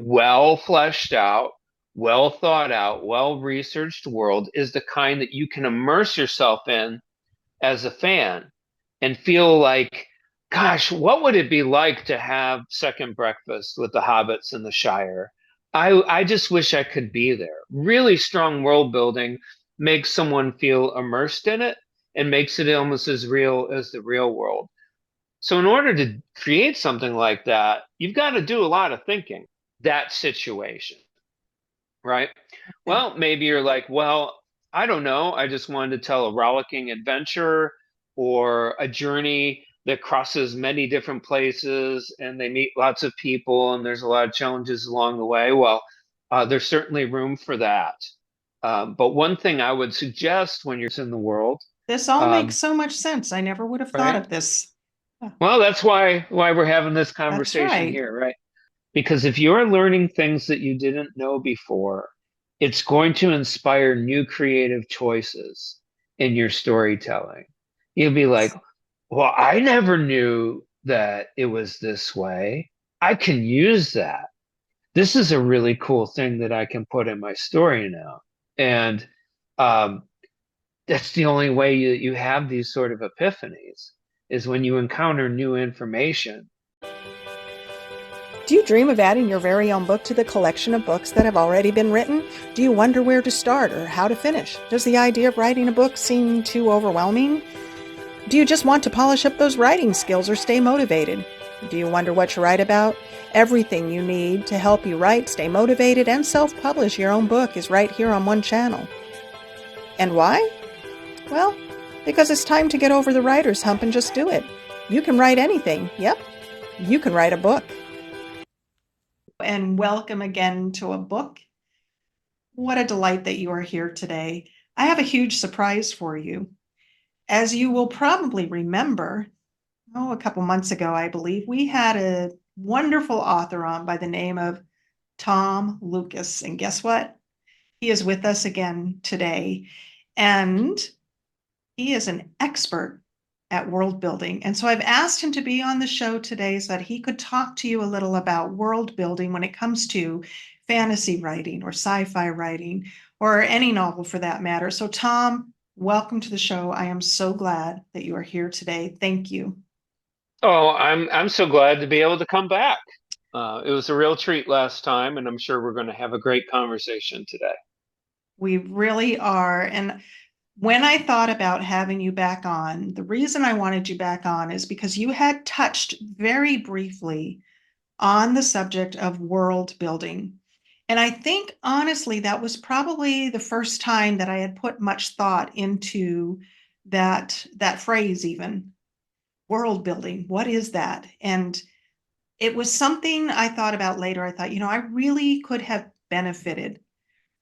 well fleshed out, well thought out, well researched world is the kind that you can immerse yourself in as a fan and feel like, gosh, what would it be like to have second breakfast with the hobbits in the Shire? I just wish I could be there. Really strong world building makes someone feel immersed in it and makes it almost as real as the real world. So in order to create something like that, you've got to do a lot of thinking. That situation, right? Okay. Well, maybe you're like, well, I don't know. I just wanted to tell a rollicking adventure or a journey that crosses many different places and they meet lots of people and there's a lot of challenges along the way. Well, there's certainly room for that. But one thing I would suggest when you're in the world, This all makes um, so much sense. I never would have thought right? of this. Yeah, Well, that's why we're having this that's conversation right. here, right? Because if you're learning things that you didn't know before, it's going to inspire new creative choices in your storytelling. You'll be like, well, I never knew that it was this way. I can use that. This is a really cool thing that I can put in my story now. And um, that's the only way you have these sort of epiphanies is when you encounter new information. Do you dream of adding your very own book to the collection of books that have already been written? Do you wonder where to start or how to finish? Does the idea of writing a book seem too overwhelming? Do you just want to polish up those writing skills or stay motivated? Do you wonder what to write about? Everything you need to help you write, stay motivated, and self-publish your own book is right here on one channel. And why? Well, because it's time to get over the writer's hump and just do it. You can write anything. Yep, you can write a book. And welcome again to a book. What a delight that you are here today. I have a huge surprise for you. As you will probably remember, a couple months ago, I believe, we had a wonderful author on by the name of Tom Lucas. And guess what? He is with us again today. And he is an expert at world building. And so I've asked him to be on the show today so that he could talk to you a little about world building when it comes to fantasy writing or sci-fi writing or any novel for that matter. So Tom, welcome to the show. I am so glad that you are here today. Thank you. Oh, I'm so glad to be able to come back. It was a real treat last time, and I'm sure we're going to have a great conversation today. We really are. And when I thought about having you back on, the reason I wanted you back on is because you had touched very briefly on the subject of world building. And I think honestly, that was probably the first time that I had put much thought into that phrase even, world building. What is that? And it was something I thought about later. I thought, I really could have benefited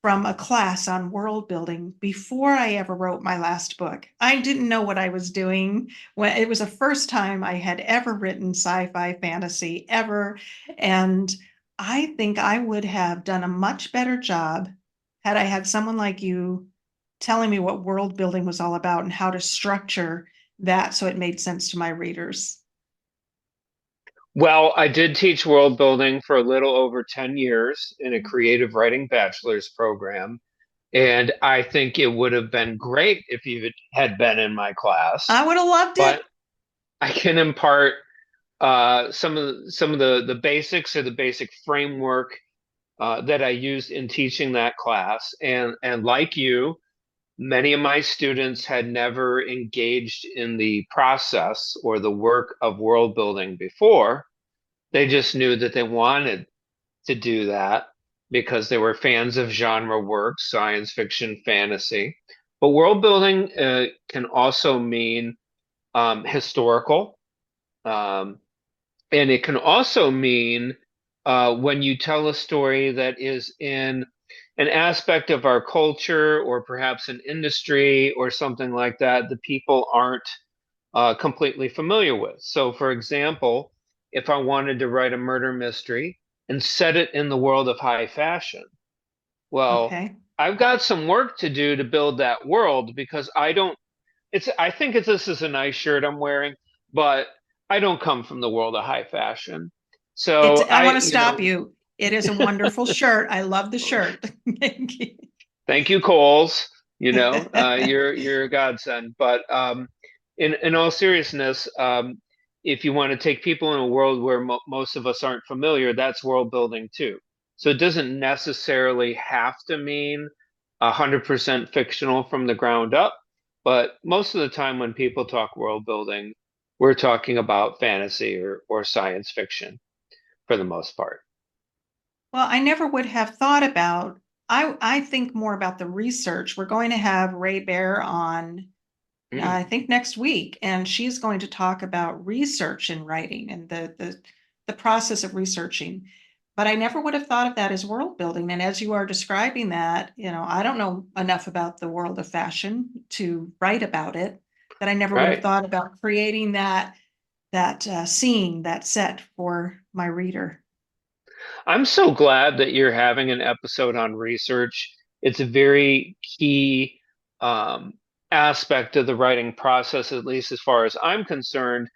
from a class on world building before I ever wrote my last book. I didn't know what I was doing when it was the first time I had ever written sci-fi fantasy ever. And I think I would have done a much better job had I had someone like you telling me what world building was all about and how to structure that so it made sense to my readers. Well, I did teach world building for a little over 10 years in a creative writing bachelor's program, and I think it would have been great if you had been in my class, I would have loved it. but I can impart some of the basics or the basic framework that I used in teaching that class. And like you, many of my students had never engaged in the process or the work of world building before. They just knew that they wanted to do that because they were fans of genre work, science fiction, fantasy. But world building can also mean historical. Um, And it can also mean when you tell a story that is in an aspect of our culture or perhaps an industry or something like that, the people aren't completely familiar with. So, for example, if I wanted to write a murder mystery and set it in the world of high fashion, well, Okay. I've got some work to do to build that world because I don't I think this is a nice shirt I'm wearing, but I don't come from the world of high fashion. So I I, want to stop you. It is a wonderful shirt. I love the shirt. Thank you. Thank you, Coles. You're a godsend. But in all seriousness, if you want to take people in a world where most of us aren't familiar, that's world building too. So it doesn't necessarily have to mean 100% fictional from the ground up, but most of the time when people talk world building, we're talking about fantasy or science fiction for the most part. Well, I never would have thought about, I think more about the research. We're going to have Ray Bear on, Mm, I think next week, and she's going to talk about research in writing and the process of researching. But I never would have thought of that as world building. And as you are describing that, I don't know enough about the world of fashion to write about it, that I never would have right. thought about creating that scene, that set for my reader. I'm so glad that you're having an episode on research. It's a very key um, aspect of the writing process, at least as far as I'm concerned.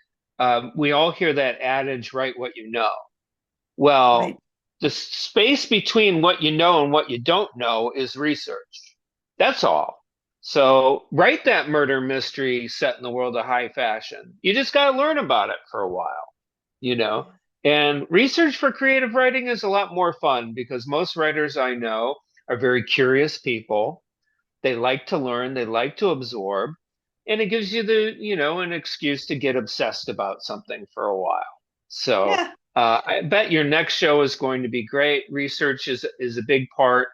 We all hear that adage, write what you know. Right. Well, the space between what you know and what you don't know is research. That's all. So write that murder mystery set in the world of high fashion. You just got to learn about it for a while, you know? And research for creative writing is a lot more fun because most writers I know are very curious people. They like to learn, they like to absorb, and it gives you an excuse to get obsessed about something for a while. So Yeah. I bet your next show is going to be great. Research is a big part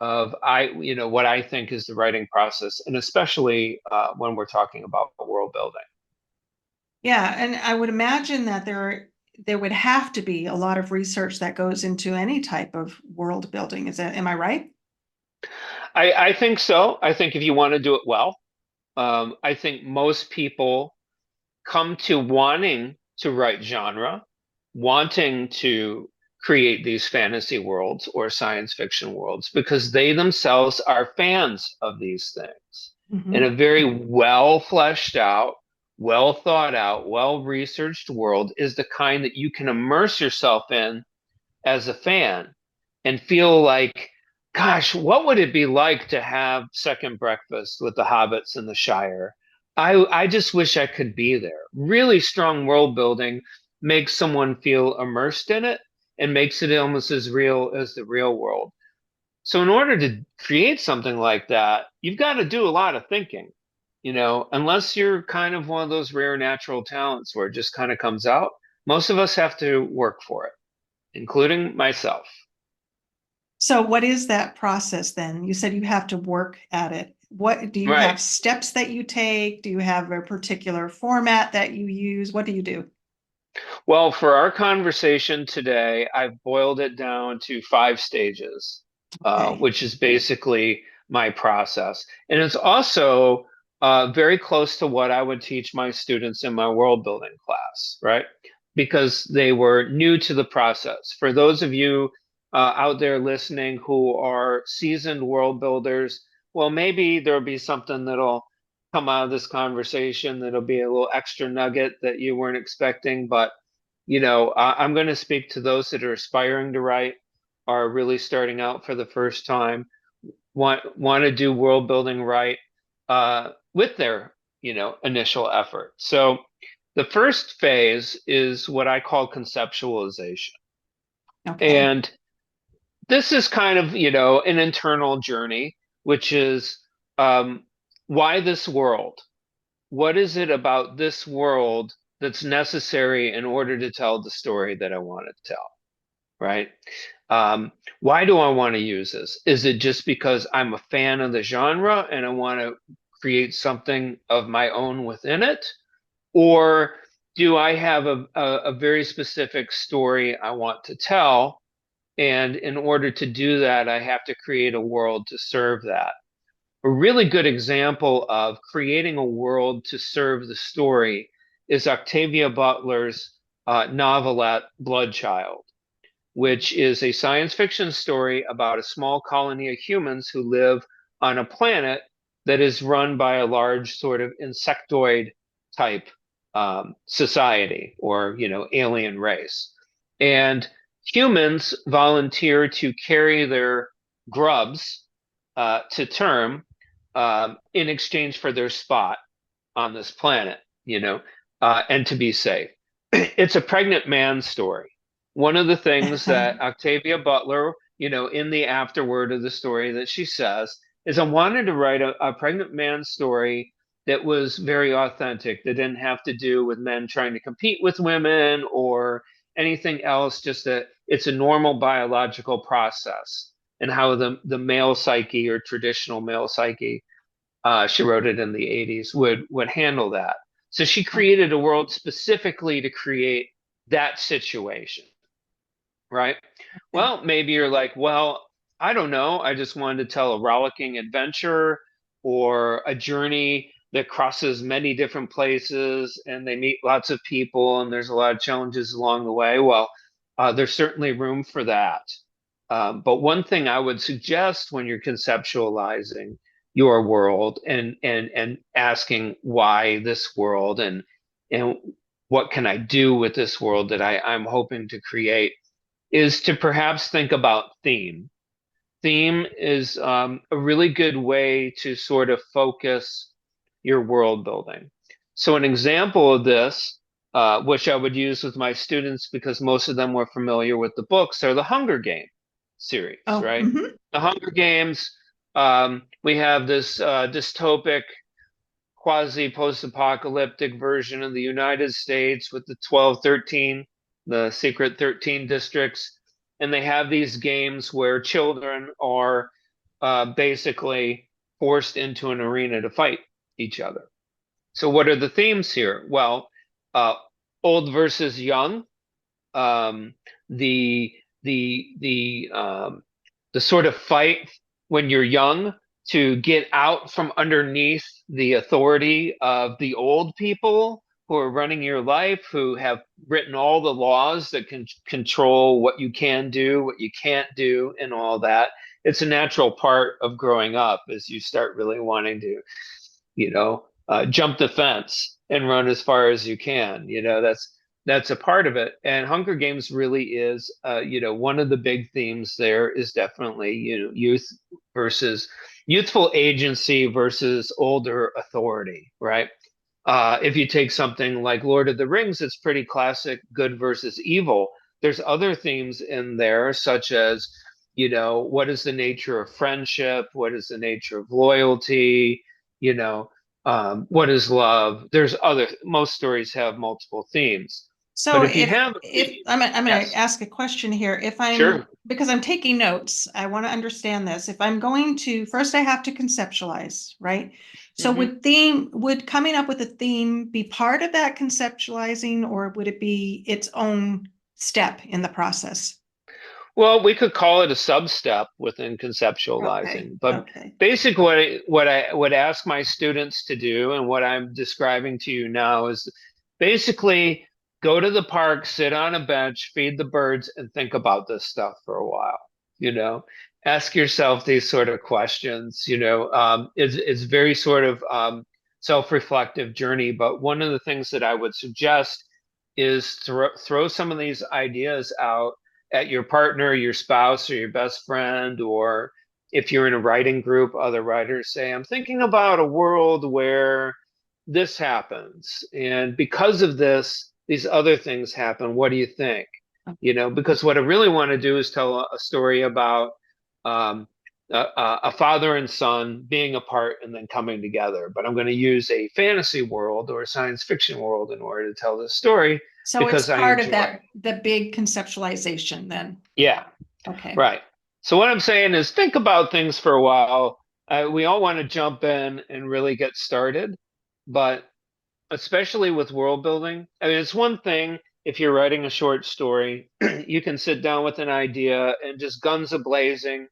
of what I think is the writing process, and especially when we're talking about world building. Yeah, and I would imagine that there would have to be a lot of research that goes into any type of world building. Am I right? I think so. I think if you want to do it well, I think most people come to wanting to write genre, wanting to create these fantasy worlds or science fiction worlds because they themselves are fans of these things. And a Hmm. very well fleshed out, well thought out, well researched world is the kind that you can immerse yourself in as a fan and feel like, gosh, what would it be like to have second breakfast with the hobbits in the Shire? I just wish I could be there. Really strong world building makes someone feel immersed in it and makes it almost as real as the real world. So in order to create something like that, you've got to do a lot of thinking, unless you're kind of one of those rare natural talents where it just kind of comes out. Most of us have to work for it, including myself. So what is that process then? You said you have to work at it. What do you Right. have steps that you take? Do you have a particular format that you use? What do you do? Well, for our conversation today, I've boiled it down to 5 stages, Okay. which is basically my process. And it's also very close to what I would teach my students in my world building class, right? Because they were new to the process. For those of you out there listening who are seasoned world builders, well, maybe there'll be something that'll come out of this conversation that'll be a little extra nugget that you weren't expecting. But I'm going to speak to those that are aspiring to write, are really starting out for the first time, want to do world building right with their initial effort. So the first phase is what I call conceptualization, Okay. and this is kind of an internal journey, which is um, why this world? What is it about this world that's necessary in order to tell the story that I want to tell, right? Why do I want to use this? Is it just because I'm a fan of the genre and I want to create something of my own within it? Or do I have a very specific story I want to tell? And in order to do that, I have to create a world to serve that. A really good example of creating a world to serve the story is Octavia Butler's novelette Bloodchild, which is a science fiction story about a small colony of humans who live on a planet that is run by a large sort of insectoid type society or alien race. And humans volunteer to carry their grubs to term in exchange for their spot on this planet, and to be safe. It's a pregnant man story. One of the things that Octavia Butler, in the afterword of the story that she says is, I wanted to write a pregnant man story that was very authentic, that didn't have to do with men trying to compete with women or anything else, just that it's a normal biological process and how the male psyche or traditional male psyche, she wrote it in the 80s, would handle that. So she created a world specifically to create that situation, right? Well, maybe you're like, well, I don't know. I just wanted to tell a rollicking adventure or a journey that crosses many different places and they meet lots of people and there's a lot of challenges along the way. Well, there's certainly room for that. But one thing I would suggest when you're conceptualizing your world and asking why this world and what can I do with this world that I'm hoping to create is to perhaps think about theme. Theme is a really good way to sort of focus your world building. So an example of this, which I would use with my students because most of them were familiar with the books, are the Hunger Games series, right? The Hunger Games, we have this dystopic, quasi-post-apocalyptic version of the United States with the 1213, the secret 13 districts, and they have these games where children are basically forced into an arena to fight each other. So what are the themes here? Well, uh, old versus young, um, the the sort of fight when you're young to get out from underneath the authority of the old people who are running your life, who have written all the laws that can control what you can do, what you can't do, and all that. It's a natural part of growing up as you start really wanting to, jump the fence and run as far as you can. That's a part of it. And Hunger Games really is, one of the big themes there is definitely, youth versus youthful agency versus older authority, right? If you take something like Lord of the Rings, it's pretty classic good versus evil. There's other themes in there, such as, what is the nature of friendship? What is the nature of loyalty? What is love? Most stories have multiple themes. So But if you have, if I'm going yes, to ask a question here, sure. because I'm taking notes, I want to understand this. If I'm going to, first I have to conceptualize, right? So would coming up with a theme be part of that conceptualizing, or would it be its own step in the process? Well, we could call it a sub-step within Okay, conceptualizing, but okay. basically what I would ask my students to do and what I'm describing to you now is basically go to the park, sit on a bench, feed the birds, and think about this stuff for a while. You know, ask yourself these sort of questions. It's very sort of self-reflective journey. But one of the things that I would suggest is throw some of these ideas out at your partner, your spouse, or your best friend, or if you're in a writing group, other writers say, I'm thinking about a world where this happens. And because of this, these other things happen. What do you think? Because what I really want to do is tell a story about um, a father and son being apart and then coming together. But I'm going to use a fantasy world or a science fiction world in order to tell this story So it's because I part of enjoy that, it. the big conceptualization then. Yeah. Okay. Right. So what I'm saying is think about things for a while. We all want to jump in and really get started, but especially with world building, I mean, it's one thing if you're writing a short story, you can sit down with an idea and just guns a-blazing,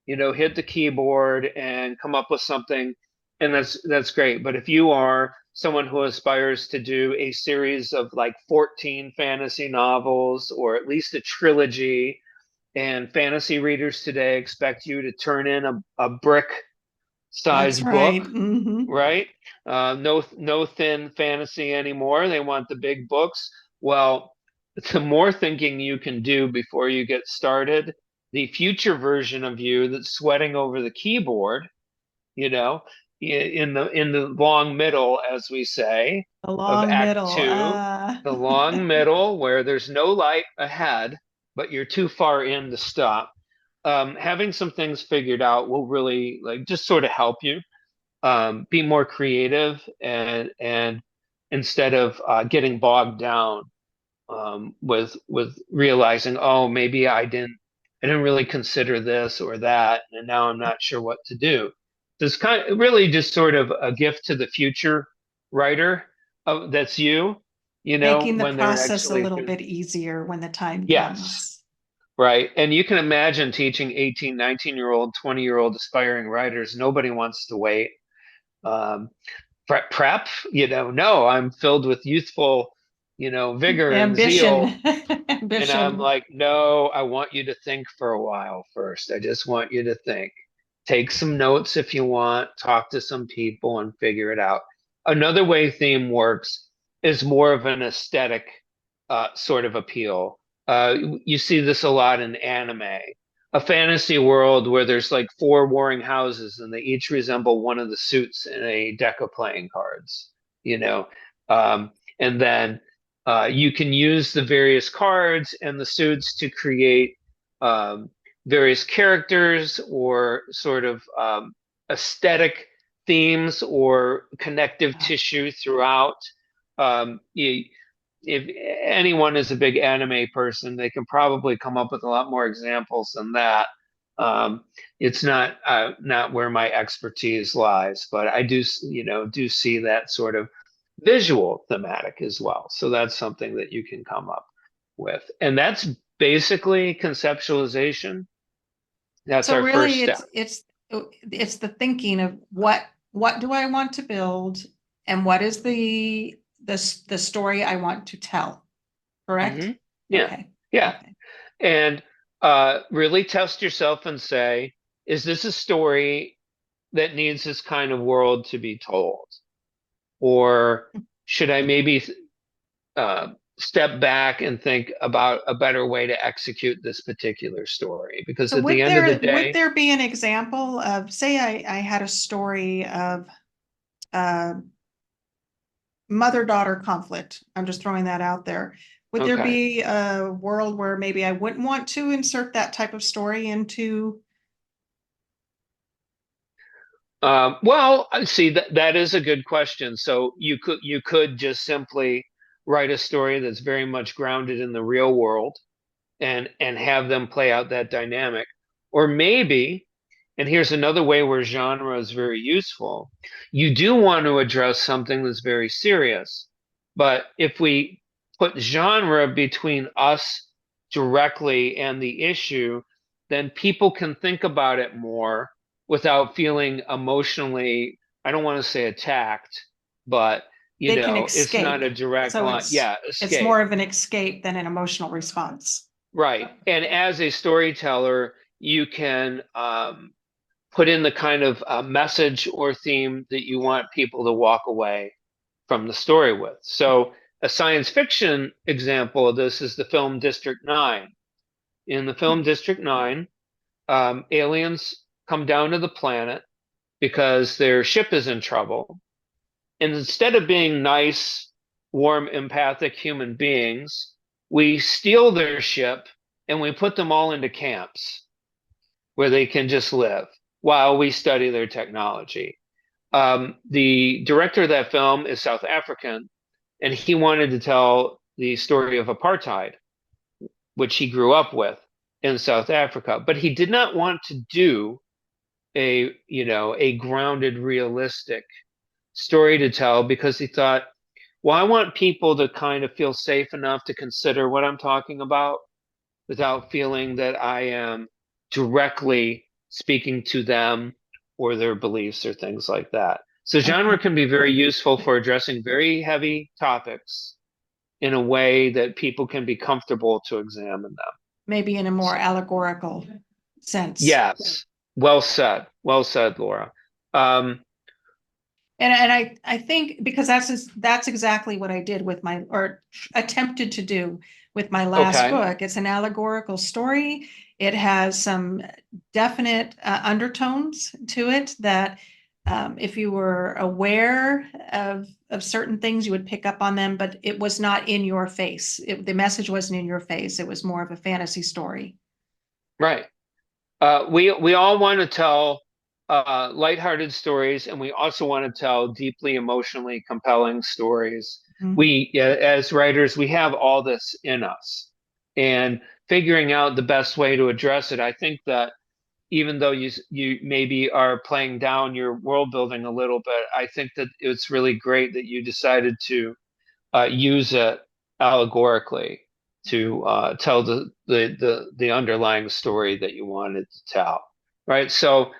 hit the keyboard and come up with something, and that's great. But if you are someone who aspires to do a series of like 14 fantasy novels or at least a trilogy, and fantasy readers today expect you to turn in a brick That's size right. book, right? No thin fantasy anymore. They want the big books. Well, the more thinking you can do before you get started, the future version of you that's sweating over the keyboard, you know, in the long middle, as we say, The of long Act middle. Two, the long middle where there's no light ahead, but you're too far in to stop. Having some things figured out will really like just sort of help you be more creative and instead of getting bogged down with realizing, oh, maybe I didn't really consider this or that, and now I'm not sure what to do. This kind of really just sort of a gift to the future writer that's Making the when they're process a actually little doing. bit easier when the time Yes, comes. right. And you can imagine teaching 18, 19-year-old, 20-year-old aspiring writers. Nobody wants to wait. Um, prep, no, I'm filled with youthful, vigor and Ambition. zeal. And I'm Ambition. like, no, I want you to think for a while first. I just want you to think. Take some notes if you want, talk to some people and figure it out. Another way theme works is more of an aesthetic sort of appeal. You see this a lot in anime, a fantasy world where there's like four warring houses and they each resemble one of the suits in a deck of playing cards, you know. And then you can use the various cards and the suits to create um, various characters or sort of aesthetic themes or connective tissue throughout. You, if anyone is a big anime person, they can probably come up with a lot more examples than that. Um, it's not where my expertise lies, but I do see that sort of visual thematic as well. So that's something that you can come up with. And that's basically conceptualization. That's So our first really step. it's the thinking of what do I want to build and what is the story I want to tell, correct? Hmm. Yeah. Okay. Yeah. Okay. And really test yourself and say, is this a story that needs this kind of world to be told? Or should I maybe uh, step back and think about a better way to execute this particular story? Because So at the end of the would day, there be an example of, say I had a story of uh, mother-daughter conflict. I'm just throwing that out there. Would there okay. be a world where maybe I wouldn't want to insert that type of story into? Well, see that is a good question. So you could just simply write a story that's very much grounded in the real world and have them play out that dynamic. Or maybe, and here's another way where genre is very useful, you do want to address something that's very serious. But if we put genre between us directly and the issue, then people can think about it more without feeling emotionally, I don't want to say attacked, but They can it's not escape. a direct So line. Yeah, it's escape. more of an escape than an emotional response. Right. And as a storyteller, you can put in the kind of message or theme that you want people to walk away from the story with. So, a science fiction example of this is the film District 9. In the film District 9, aliens come down to the planet because their ship is in trouble. And instead of being nice, warm, empathic human beings, we steal their ship and we put them all into camps where they can just live while we study their technology. The director of that film is South African, and he wanted to tell the story of apartheid, which he grew up with in South Africa, but he did not want to do a grounded, realistic story to tell because he thought, well, I want people to kind of feel safe enough to consider what I'm talking about without feeling that I am directly speaking to them or their beliefs or things like that. So genre Okay. can be very useful for addressing very heavy topics in a way that people can be comfortable to examine them. Maybe in a more allegorical sense. Yes, well said. Well said, Laura. Um, And I think because that's exactly what I did with my, or attempted to do with my last Okay. book. It's an allegorical story. It has some definite undertones to it that if you were aware of certain things, you would pick up on them, but it was not in your face. The message wasn't in your face. It was more of a fantasy story. Right. We all want to tell lighthearted stories, and we also want to tell deeply emotionally compelling stories. Mhm. We, as writers, we have all this in us, and figuring out the best way to address it. I think that even though you maybe are playing down your world building a little bit, I think that it's really great that you decided to use it allegorically to tell the underlying story that you wanted to tell, right? So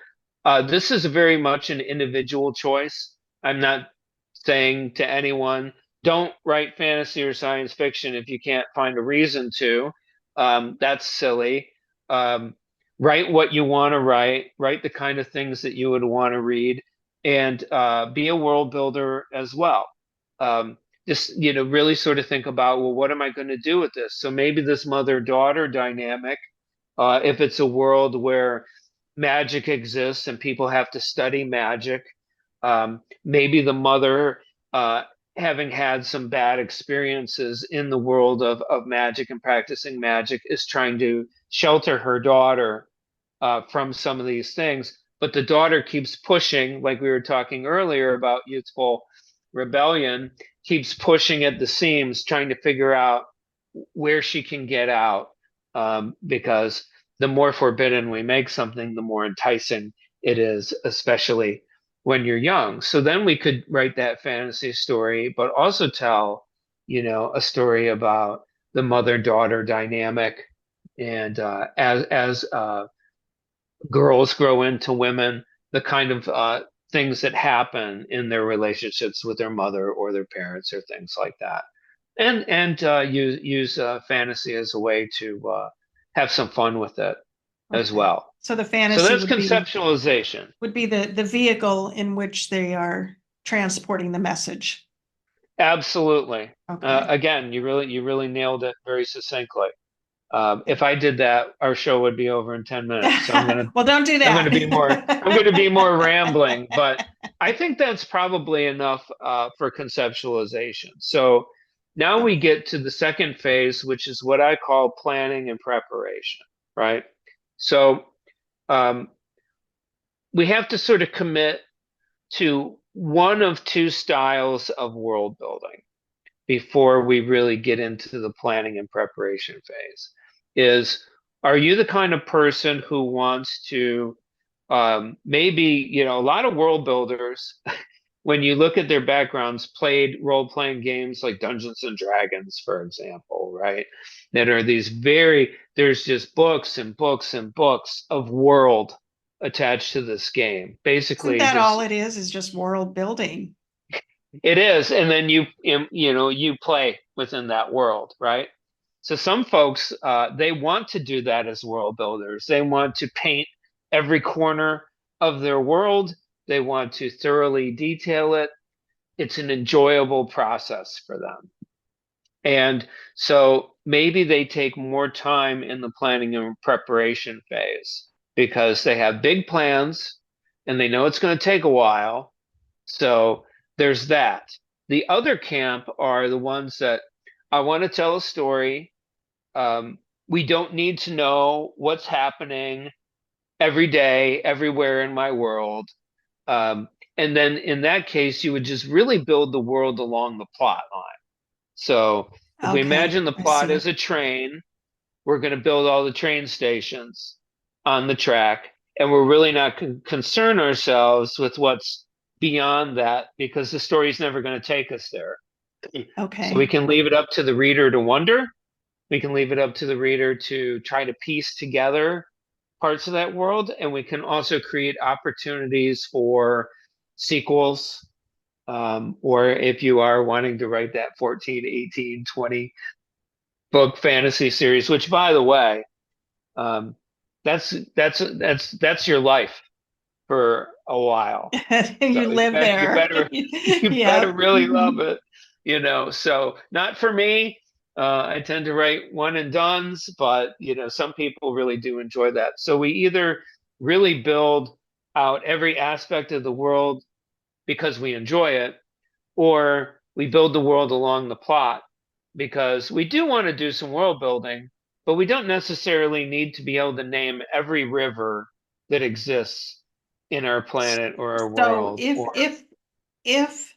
this is very much an individual choice. I'm not saying to anyone, don't write fantasy or science fiction if you can't find a reason to. That's silly. Um, Write what you want to write the kind of things that you would want to read, and be a world builder as well. Um, just really sort of think about, well, what am I going to do with this? So maybe this mother-daughter dynamic, if it's a world where magic exists and people have to study magic, maybe the mother, having had some bad experiences in the world of magic and practicing magic, is trying to shelter her daughter from some of these things. But the daughter keeps pushing, like we were talking earlier about youthful rebellion, keeps pushing at the seams, trying to figure out where she can get out. Because the more forbidden we make something, the more enticing it is, especially when you're young. So then we could write that fantasy story, but also tell, a story about the mother-daughter dynamic, and as girls grow into women, the kind of things that happen in their relationships with their mother or their parents or things like that, and use fantasy as a way to have some fun with it as Okay. well. So the So fantasy that's conceptualization. would be the vehicle in which they are transporting the message. Absolutely. Okay. Again, you really nailed it very succinctly. If I did that, our show would be over in 10 minutes. So Well, don't do I'm going to be more that. rambling, but I think that's probably enough for conceptualization. So now we Okay. get to the second phase, which is what I call planning and preparation, right? So um, we have to sort of commit to one of two styles of world building before we really get into the planning and preparation phase. Is, are you the kind of person who wants to, maybe, a lot of world builders, when you look at their backgrounds, played role-playing games like Dungeons and Dragons, for example, right? That are there's just books and books and books of world attached to this game. Isn't Basically, that all just, it is just world building? it is, and then you play within that world, right? So some folks, they want to do that as world builders. They want to paint every corner of their world. They want to thoroughly detail it. It's an enjoyable process for them. And so maybe they take more time in the planning and preparation phase because they have big plans and they know it's going to take a while. So there's that. The other camp are the ones that, I want to tell a story. We don't need to know what's happening every day, everywhere in my world. Um, and then in that case, you would just really build the world along the plot line. So if we Okay, imagine the I plot see. as a train, we're going to build all the train stations on the track, and we're really not concern ourselves with what's beyond that because the story's never going to take us there. So we Okay. can leave it up to the reader to wonder. We can leave it up to the reader to try to piece together parts of that world, and we can also create opportunities for sequels, or if you are wanting to write that 14, 18, 20 book fantasy series, which, by the way, um, that's your life for a while. And So you live there. you better Yep. really love it, you know. So not for me. I tend to write one and dones, but you know, some people really do enjoy that. So we either really build out every aspect of the world because we enjoy it, or we build the world along the plot because we do want to do some world building, but we don't necessarily need to be able to name every river that exists in our planet or our So world. if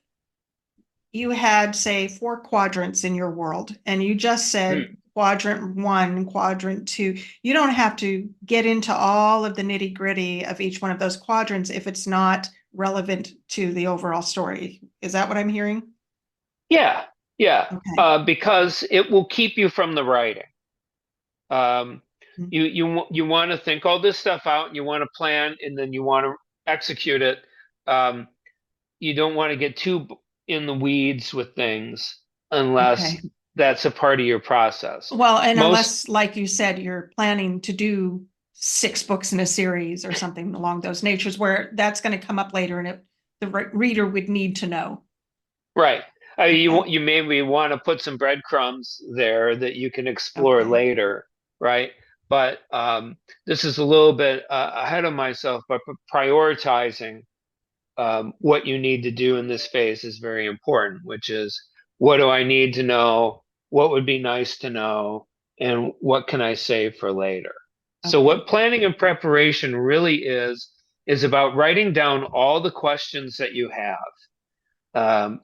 you had, say, 4 quadrants in your world, and you just said Hmm. quadrant 1, quadrant 2, you don't have to get into all of the nitty-gritty of each one of those quadrants if it's not relevant to the overall story. Is that what I'm hearing? Yeah, yeah, Okay. because it will keep you from the writing. Um, Mm. you want to think all this stuff out, and you want to plan, and then you want to execute it. Um, you don't want to get too in the weeds with things unless Okay. that's a part of your process. Well, and Most unless, like you said, you're planning to do 6 books in a series or something along those natures, where that's going to come up later, and the reader would need to know. Right. Okay. You maybe want to put some breadcrumbs there that you can explore Okay. later, right? But this is a little bit ahead of myself, but prioritizing what you need to do in this phase is very important, which is what do I need to know? What would be nice to know? And what can I save for later? So Okay. what planning and preparation really is about writing down all the questions that you have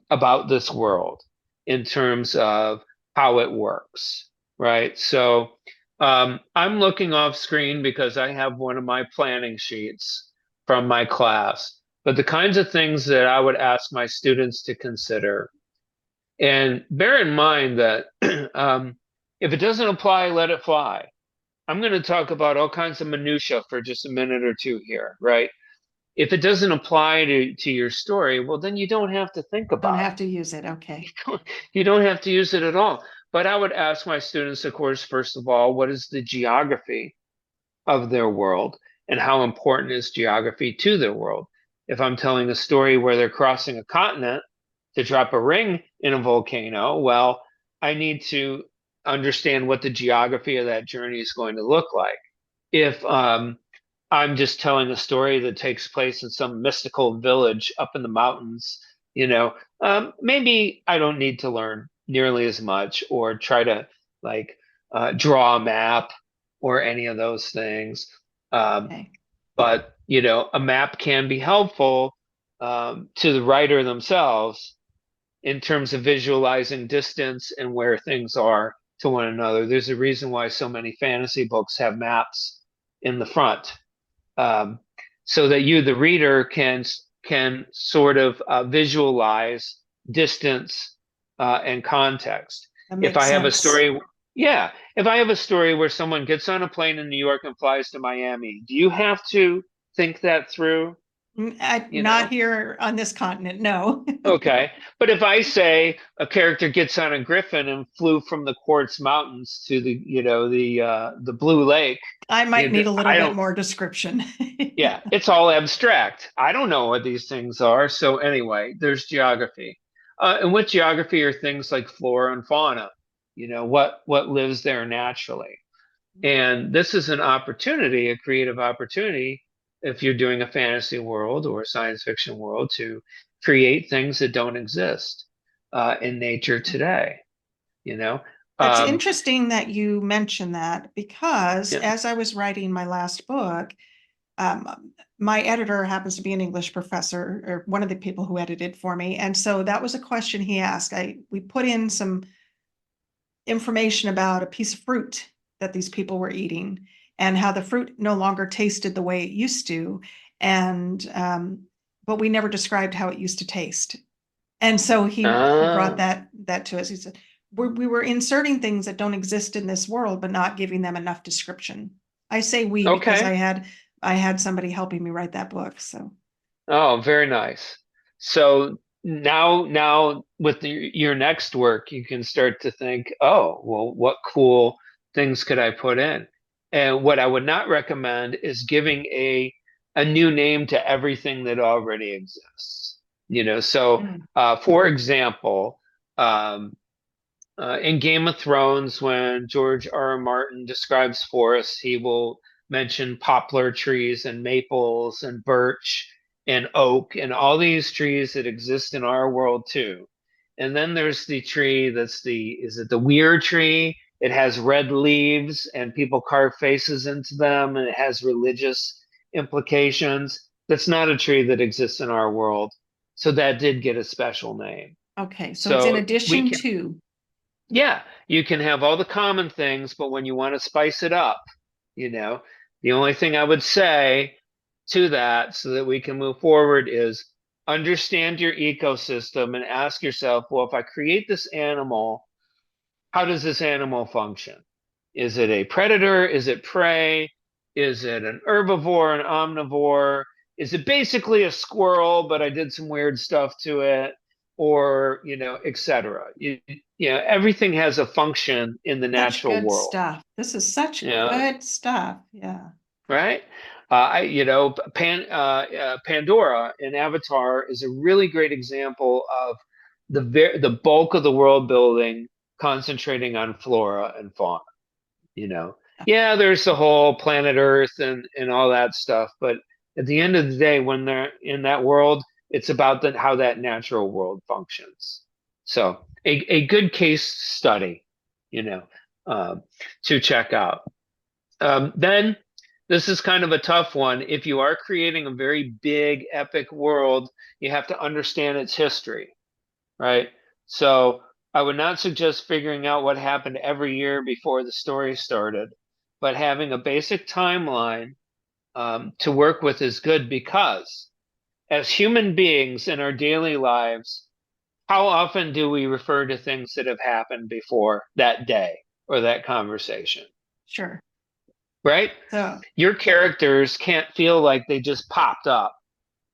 about this world in terms of how it works, right? So I'm looking off screen because I have one of my planning sheets from my class, but the kinds of things that I would ask my students to consider. And bear in mind that if it doesn't apply, let it fly. I'm going to talk about all kinds of minutia for just a minute or two here, right? If it doesn't apply to your story, well, then you don't have to think Don't about have to use it. Okay. it. You don't have to use it at all. But I would ask my students, of course, first of all, what is the geography of their world and how important is geography to their world? If I'm telling a story where they're crossing a continent to drop a ring in a volcano, well, I need to understand what the geography of that journey is going to look like. If I'm just telling a story that takes place in some mystical village up in the mountains, you know, maybe I don't need to learn nearly as much or try to like draw a map or any of those things. Um, Okay. but, you know, a map can be helpful to the writer themselves in terms of visualizing distance and where things are to one another. There's a reason why so many fantasy books have maps in the front, um, so that you, the reader, can sort of visualize distance and context. That If makes I have a sense. story, yeah, if I have a story where someone gets on a plane in New York and flies to Miami, do you have to think that through? You Not know, here on this continent, no. okay. But if I say a character gets on a griffin and flew from the Quartz Mountains to the, you know, the Blue Lake, I might need a little I bit don't. more description. Yeah, it's all abstract. I don't know what these things are. So anyway, there's geography. And with geography are things like flora and fauna, you know, what lives there naturally. And this is an opportunity, a creative opportunity, if you're doing a fantasy world or a science fiction world, to create things that don't exist in nature today, you know. That's Um, interesting that you mentioned that, because yeah. as I was writing my last book, my editor happens to be an English professor, or one of the people who edited for me. And so that was a question he asked. We put in some information about a piece of fruit that these people were eating, and how the fruit no longer tasted the way it used to. And but we never described how it used to taste. And so he brought Ah, that to us. He said, we were inserting things that don't exist in this world, but not giving them enough description. I say we because okay. I had somebody helping me write that book. So Oh, very nice. So now with your next work, you can start to think, oh, well, what cool things could I put in? And what I would not recommend is giving a new name to everything that already exists. So Mm. for example, um, in Game of Thrones, when George R. R. Martin describes forests, he will mention poplar trees and maples and birch and oak and all these trees that exist in our world too. And then there's the tree is it the weir tree? It has red leaves and people carve faces into them and it has religious implications. That's not a tree that exists in our world. So that did get a special name. Okay, so it's in So we addition can to. yeah, you can have all the common things, but when you want to spice it up, you know, the only thing I would say to that so that we can move forward is understand your ecosystem and ask yourself, well, if I create this animal, how does this animal function? Is it a predator? Is it prey? Is it an herbivore, an omnivore? Is it basically a squirrel, but I did some weird stuff to it? Or, etc. Everything has a function in the Such natural good world. stuff. This is such You know, good stuff. Yeah. right? Pandora in Avatar is a really great example of the bulk of the world building concentrating on flora and fauna. Yeah, there's the whole planet Earth and all that stuff, but at the end of the day, when they're in that world, it's about how that natural world functions. So a good case study, you know, um, to check out. Then this is kind of a tough one. If you are creating a very big, epic world, you have to understand its history, right? So I would not suggest figuring out what happened every year before the story started, but having a basic timeline to work with is good because as human beings in our daily lives, how often do we refer to things that have happened before that day or that conversation, Sure. right? So Your characters can't feel like they just popped up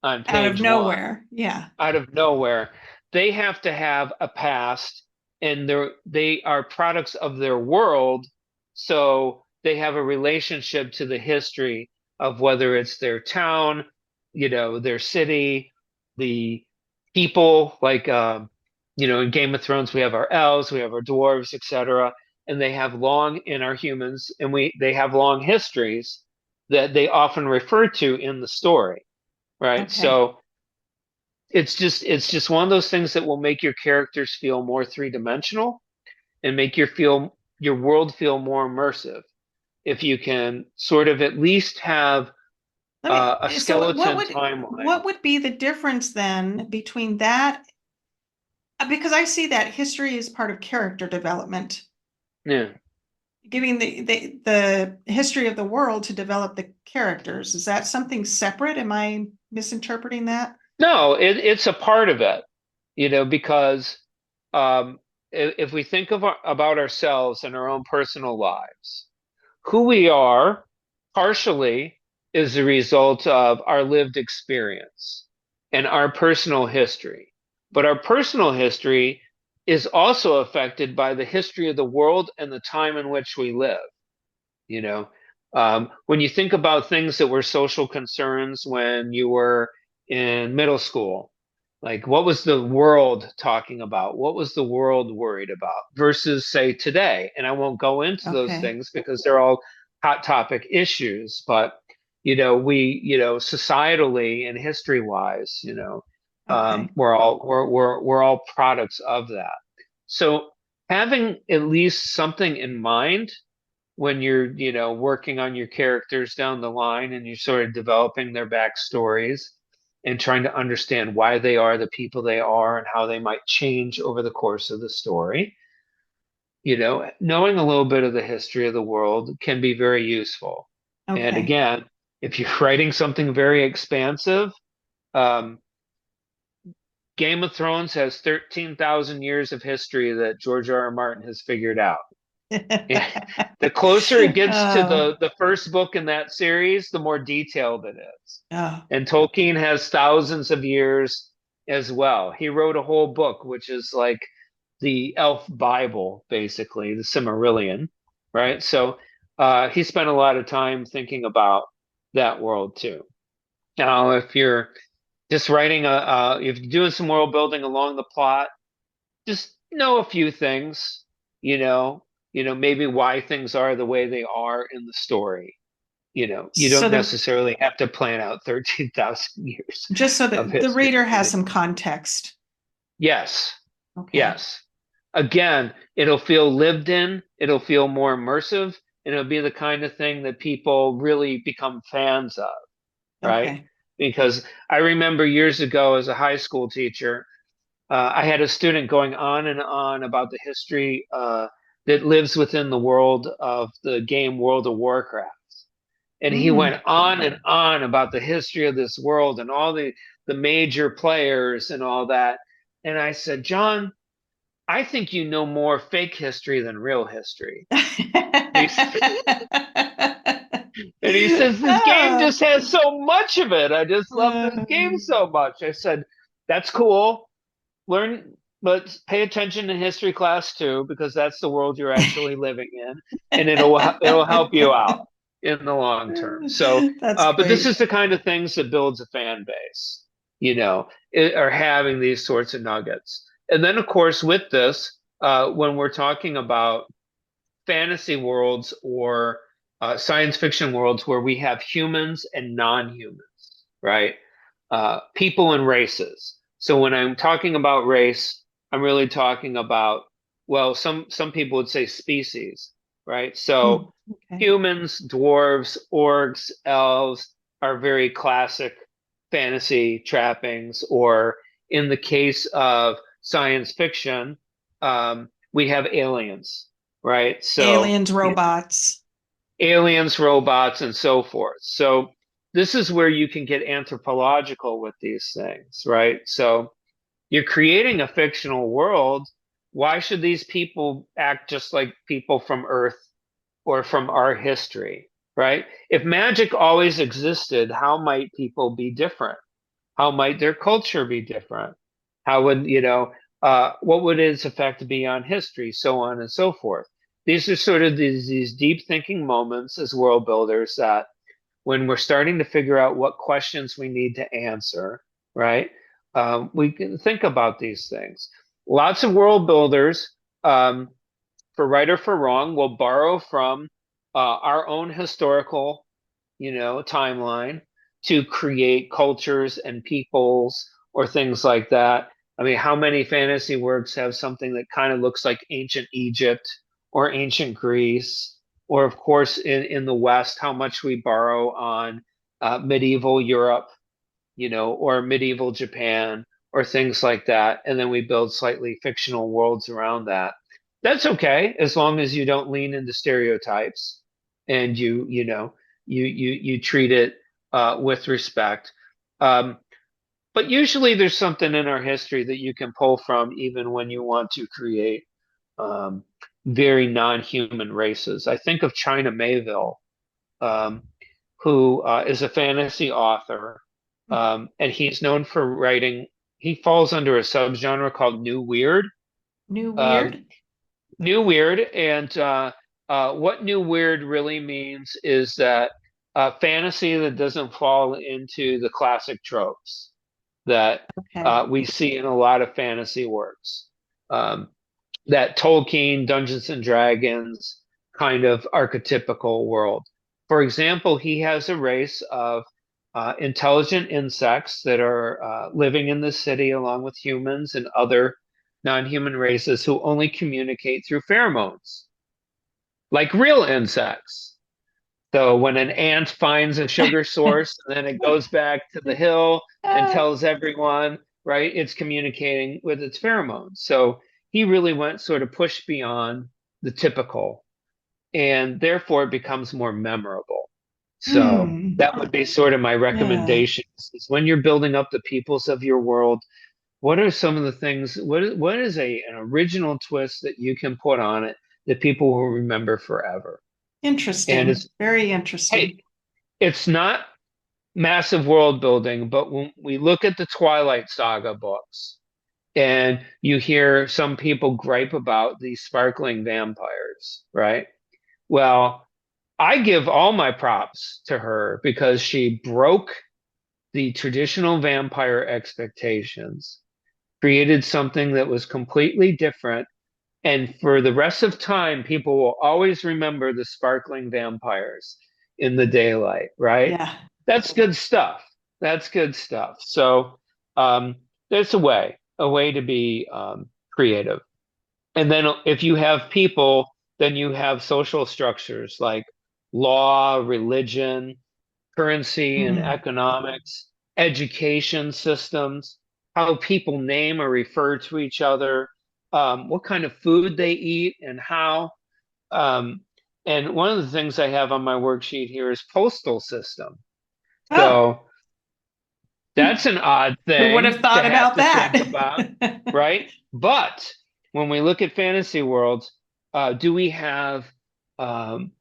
on out of page one nowhere. Yeah. out of nowhere. They have to have a past and they are products of their world. So they have a relationship to the history of whether it's their town, their city, the people, like, in Game of Thrones, we have our elves, we have our dwarves, etc. And they have in our humans, and they have long histories that they often refer to in the story, right? Okay. So it's just one of those things that will make your characters feel more three-dimensional and make your world feel more immersive. If you can sort of at least have a So skeleton timeline. what would be the difference then between that? Because I see that history is part of character development, Yeah. giving the history of the world to develop the characters. Is that something separate? Am I misinterpreting that? No, it's a part of it, because um, if we think about ourselves and our own personal lives, who we are partially is the result of our lived experience and our personal history. But our personal history is also affected by the history of the world and the time in which we live. You know, when you think about things that were social concerns when you were in middle school, like what was the world talking about? What was the world worried about versus, say, today? And I won't go into those Okay. things because they're all hot topic issues, but societally and history wise, Okay. we're all products of that. So having at least something in mind when you're, working on your characters down the line and you're sort of developing their backstories and trying to understand why they are the people they are and how they might change over the course of the story. Knowing a little bit of the history of the world can be very useful. And Okay. again, if you're writing something very expansive, um, Game of Thrones has 13,000 years of history that George R. R. Martin has figured out. The closer it gets to Oh, the first book in that series, the more detailed it is. oh, And Tolkien has thousands of years as well. He wrote a whole book, which is like the elf Bible, basically, the Silmarillion, right? So he spent a lot of time thinking about that world too. Now, if you're just writing if you're doing some world building along the plot, just know a few things, you know, maybe why things are the way they are in the story. You So don't the necessarily have to plan out 13,000 years just so of that the history reader or has anything. some context. Yes, Okay. yes. Again, it'll feel lived in, it'll feel more immersive, and it'll be the kind of thing that people really become fans of, right? Okay. Because I remember years ago as a high school teacher, I had a student going on and on about the history that lives within the world of the game World of Warcraft. And he Mm. went on and on about the history of this world and all the major players and all that. And I said, John, I think you know more fake history than real history. And he, and he says, this game Ah. just has so much of it. I just love this game so much. I said, that's cool. Learn, but pay attention in history class too, because that's the world you're actually living in, and it'll help you out in the long term. So, That's but this great. is the kind of things that builds a fan base, are having these sorts of nuggets. And then, of course, with this, when we're talking about fantasy worlds or science fiction worlds where we have humans and non-humans, right? People and races. So when I'm talking about race, I'm really talking about, well, some people would say species, right? Mm. So Okay. humans, dwarves, orcs, elves are very classic fantasy trappings, or in the case of science fiction, we have aliens, right? So Aliens, robots. aliens, robots, and so forth. So this is where you can get anthropological with these things, right? So you're creating a fictional world. Why should these people act just like people from Earth or from our history, right? If magic always existed, how might people be different? How might their culture be different? How would, what would its effect be on history, so on and so forth? These are sort of these deep thinking moments as world builders that when we're starting to figure out what questions we need to answer, right? We can think about these things. Lots of world builders, for right or for wrong, will borrow from our own historical timeline to create cultures and peoples or things like that. I mean, how many fantasy works have something that kind of looks like ancient Egypt or ancient Greece? Or, of course, in the West, how much we borrow on medieval Europe, or medieval Japan or things like that. And then we build slightly fictional worlds around that. That's okay as long as you don't lean into stereotypes and you treat it with respect. Um, but usually there's something in our history that you can pull from even when you want to create um, very non-human races. I think of China Mayville, um, who is a fantasy author, and he's known for writing. He falls under a subgenre called New Weird. New Um, weird. New Weird, and what New Weird really means is that fantasy that doesn't fall into the classic tropes that Okay. we see in a lot of fantasy works. Um, that Tolkien Dungeons and Dragons kind of archetypical world. For example, he has a race of intelligent insects that are living in the city along with humans and other non-human races who only communicate through pheromones, like real insects. So when an ant finds a sugar source, and then it goes back to the hill and Ah. tells everyone, right, it's communicating with its pheromones. So he really went sort of pushed beyond the typical, and therefore it becomes more memorable. So Hmm. that would be sort of my Yeah. recommendations is when you're building up the peoples of your world, what are some of the things, what is an original twist that you can put on it that people will remember forever? And Interesting. it's, Very interesting. hey, it's not massive world building, but when we look at the Twilight Saga books and you hear some people gripe about these sparkling vampires, right? Well, I give all my props to her because she broke the traditional vampire expectations, created something that was completely different. And for the rest of time, people will always remember the sparkling vampires in the daylight, right? Yeah. That's good stuff. That's good stuff. So there's a way to be creative. And then if you have people, then you have social structures like law, religion, currency and Mm. economics, education systems, how people name or refer to each other, what kind of food they eat and how. Um, and one of the things I have on my worksheet here is postal system. Oh, So that's an odd who would thing have to thought have about to think that? about, right? But when we look at fantasy worlds, do we have um,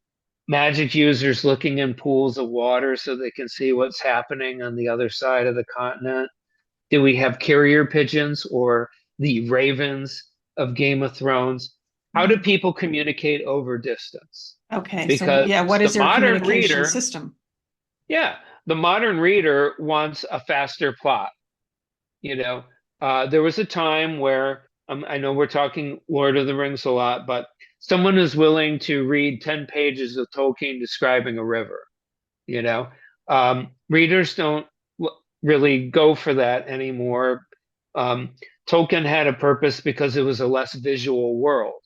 magic users looking in pools of water so they can see what's happening on the other side of the continent? Do we have carrier pigeons or the ravens of Game of Thrones? How do people communicate over distance? Okay, so Because yeah, what the is their modern communication reader, system? yeah, the modern reader wants a faster plot. You know, there was a time where I know we're talking Lord of the Rings a lot, but someone is willing to read 10 pages of Tolkien describing a river. You know, readers don't really go for that anymore. Um, Tolkien had a purpose because it was a less visual world.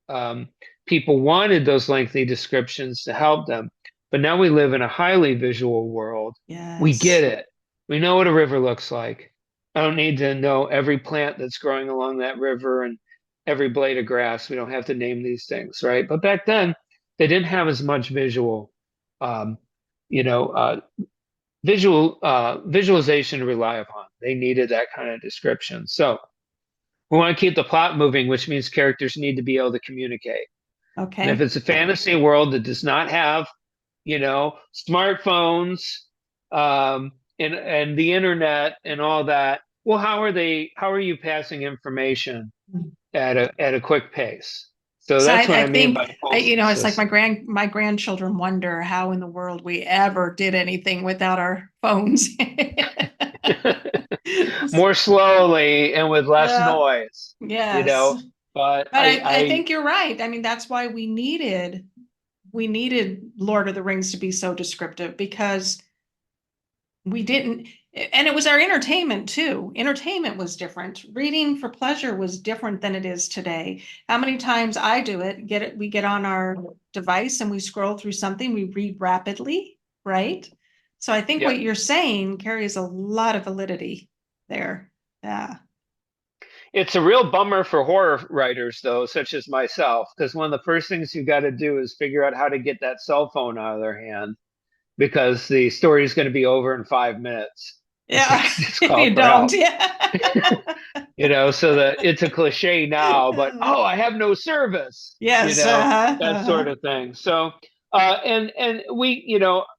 Um, People wanted those lengthy descriptions to help them, but now we live in a highly visual world. We get Yes. it. We know what a river looks like. I don't need to know every plant that's growing along that river and every blade of grass. We don't have to name these things, right? But back then, they didn't have as much um, you know, uh, visualization to rely upon. They needed that kind of description. So we want to keep the plot moving, which means characters need to be able to communicate. And if Okay. it's a fantasy world that does not have, smartphones, and the internet and all that, well, how are you passing information at a quick pace? So So that's what I I mean think by postal it's like system. my grandchildren wonder how in the world we ever did anything without our phones. More slowly and with less Yeah. noise, you Yes. know. But But I think you're right. I mean, that's why we needed Lord of the Rings to be so descriptive because we didn't, and it was our entertainment too. Entertainment was different. Reading for pleasure was different than it is today. How many times I do it, we get on our device and we scroll through something, we read rapidly, right? So I think yeah, what you're saying carries a lot of validity there. Yeah. it's a real bummer for horror writers, though, such as myself, because one of the first things you got to do is figure out how to get that cell phone out of their hand because the story is going to be over in 5 minutes if they Yeah. can just If call you for don't, help. yeah. So that it's a cliche now, but oh, I have no service, Yes. that sort of thing. So, and we,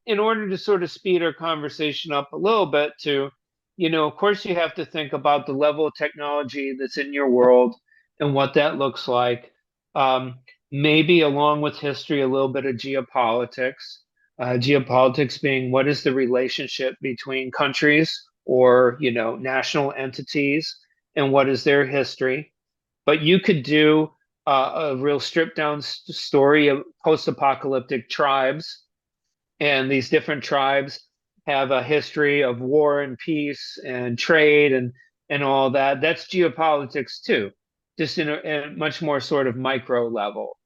in order to sort of speed our conversation up a little bit, of course, you have to think about the level of technology that's in your world and what that looks like. Maybe along with history, a little bit of geopolitics. Geopolitics being what is the relationship between countries or national entities and what is their history. But you could do a real stripped down story of post-apocalyptic tribes, and these different tribes have a history of war and peace and trade and all that. That's geopolitics too, just in a much more sort of micro level.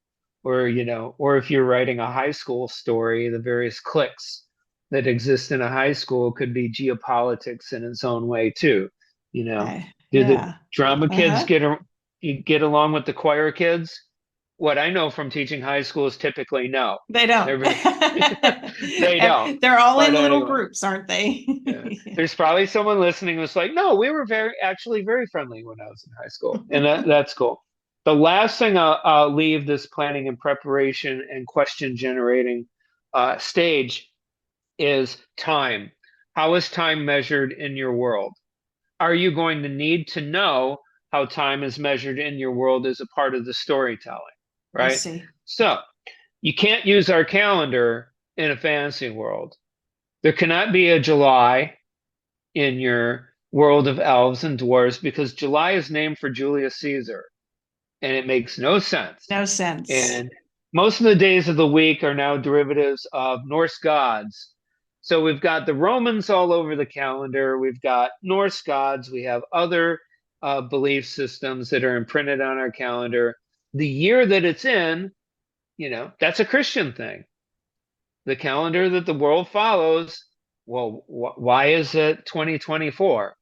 Or if you're writing a high school story, the various cliques that exist in a high school could be geopolitics in its own way too. You know, Okay. do the Yeah. drama kids Uh-huh. get along with the choir kids? What I know from teaching high school is typically no. They don't. They're very, they don't. They're all But in little anyway, groups, aren't they? yeah. There's probably someone listening who's like, no, we were actually very friendly when I was in high school, and that's cool. The last thing I'll leave this planning and preparation and question generating stage is time. How is time measured in your world? Are you going to need to know how time is measured in your world as a part of the storytelling, I right? see. So you can't use our calendar in a fantasy world. There cannot be a July. in your world of elves and dwarves because July is named for Julius Caesar, and it makes no sense. No sense. And most of the days of the week are now derivatives of Norse gods. So we've got the Romans all over the calendar. We've got Norse gods. We have other belief systems that are imprinted on our calendar. The year that it's in, that's a Christian thing. The calendar that the world follows, well, why is it 2024?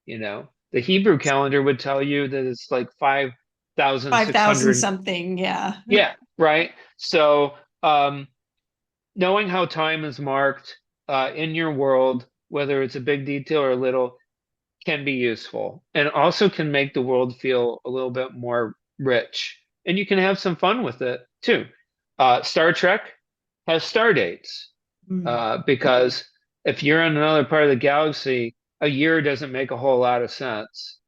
The Hebrew calendar would tell you that it's like 5,000 5,600. something. Yeah. Yeah, right. So, knowing how time is marked in your world, whether it's a big detail or little, can be useful and also can make the world feel a little bit more rich. And you can have some fun with it too. Star Trek has star dates because if you're in another part of the galaxy, a year doesn't make a whole lot of sense,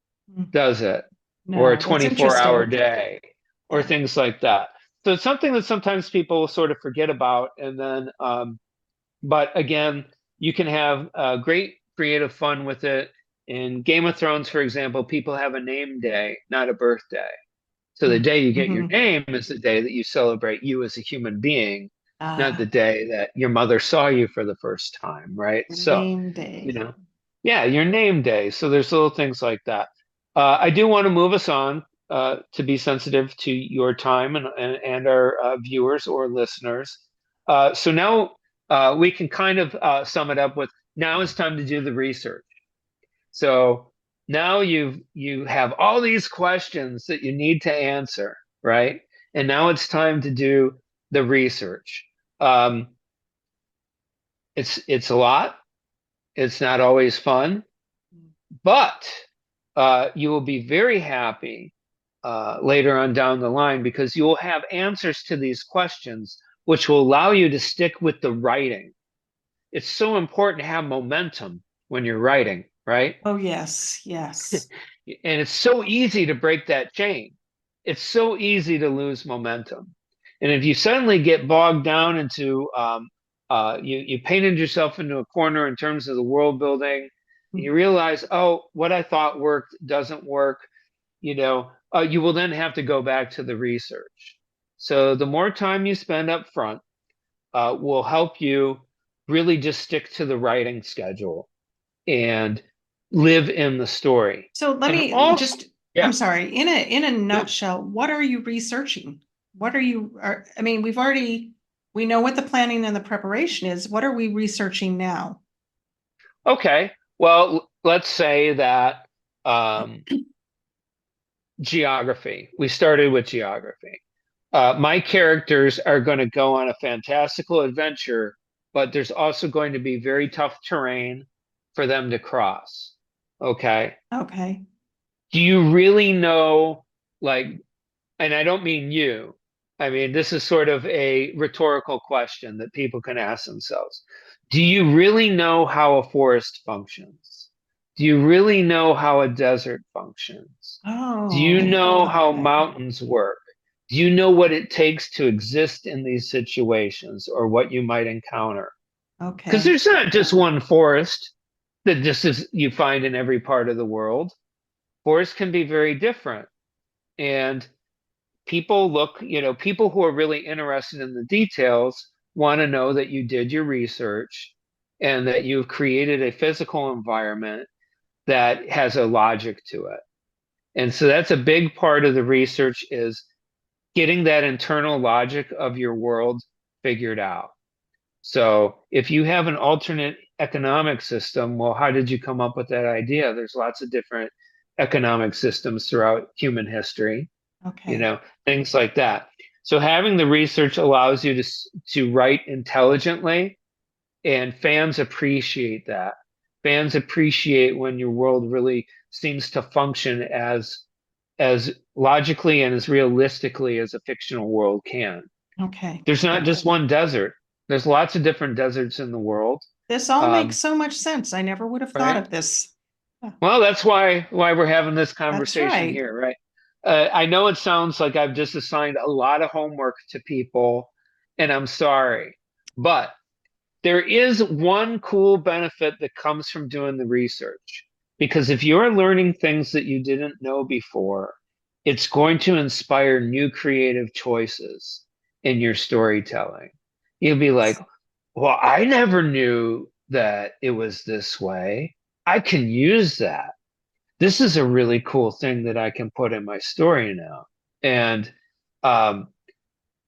does it? Or a No, that's 24-hour interesting. day or Yeah. things like that. So it's something that sometimes people sort of forget about. And then, but again, you can have great creative fun with it. In Game of Thrones, for example, people have a name day, not a birthday. So the day you get your name is the day that you celebrate you as a human being, not the day that your mother saw you for the first time, right? So, Name day. yeah, your name day. So there's little things like that. I do want to move us on to be sensitive to your time and our viewers or listeners. So now we can kind of sum it up with now it's time to do the research. So now you have all these questions that you need to answer, right? And now it's time to do the research. Um, it's a lot. It's not always fun, but you will be very happy later on down the line because you will have answers to these questions, which will allow you to stick with the writing. It's so important to have momentum when you're writing, right? Oh, yes, yes. And it's so easy to break that chain. It's so easy to lose momentum. And if you suddenly get bogged down into you painted yourself into a corner in terms of the world building, and you realize, oh, what I thought worked doesn't work, you will then have to go back to the research. So the more time you spend up front will help you really just stick to the writing schedule and live in the story. So let And me also, just, I'm yeah, sorry, in a yeah. nutshell, what are you researching? What are you, I mean, we know what the planning and the preparation is. What are we researching now? Okay. Well, let's say that geography. We started with geography. My characters are going to go on a fantastical adventure, but there's also going to be very tough terrain for them to cross. Okay. Okay. Do you really know, like, and I don't mean you, I mean, this is sort of a rhetorical question that people can ask themselves. Do you really know how a forest functions? Do you really know how a desert functions? Do you Oh, know how okay. mountains work? Do you know what it takes to exist in these situations or what you might encounter? Because Okay. there's not just one forest that just is you find in every part of the world. Forests can be very different. And people who are really interested in the details want to know that you did your research and that you've created a physical environment that has a logic to it. And so that's a big part of the research is getting that internal logic of your world figured out. So if you have an alternate economic system, well, how did you come up with that idea? There's lots of different economic systems throughout human history, Okay. things like that. So having the research allows you to write intelligently, and fans appreciate that. Fans appreciate when your world really seems to function as logically and as realistically as a fictional world can. Okay. There's not just one desert. There's lots of different deserts in the world. This all makes Um, so much sense. I never would have thought right? of this. Yeah, Well, that's why we're having this that's conversation right. here, right? I know it sounds like I've just assigned a lot of homework to people, and I'm sorry, but There is one cool benefit that comes from doing the research, because if you're learning things that you didn't know before, it's going to inspire new creative choices in your storytelling. You'll be like, well, I never knew that it was this way. I can use that. This is a really cool thing that I can put in my story now. And um,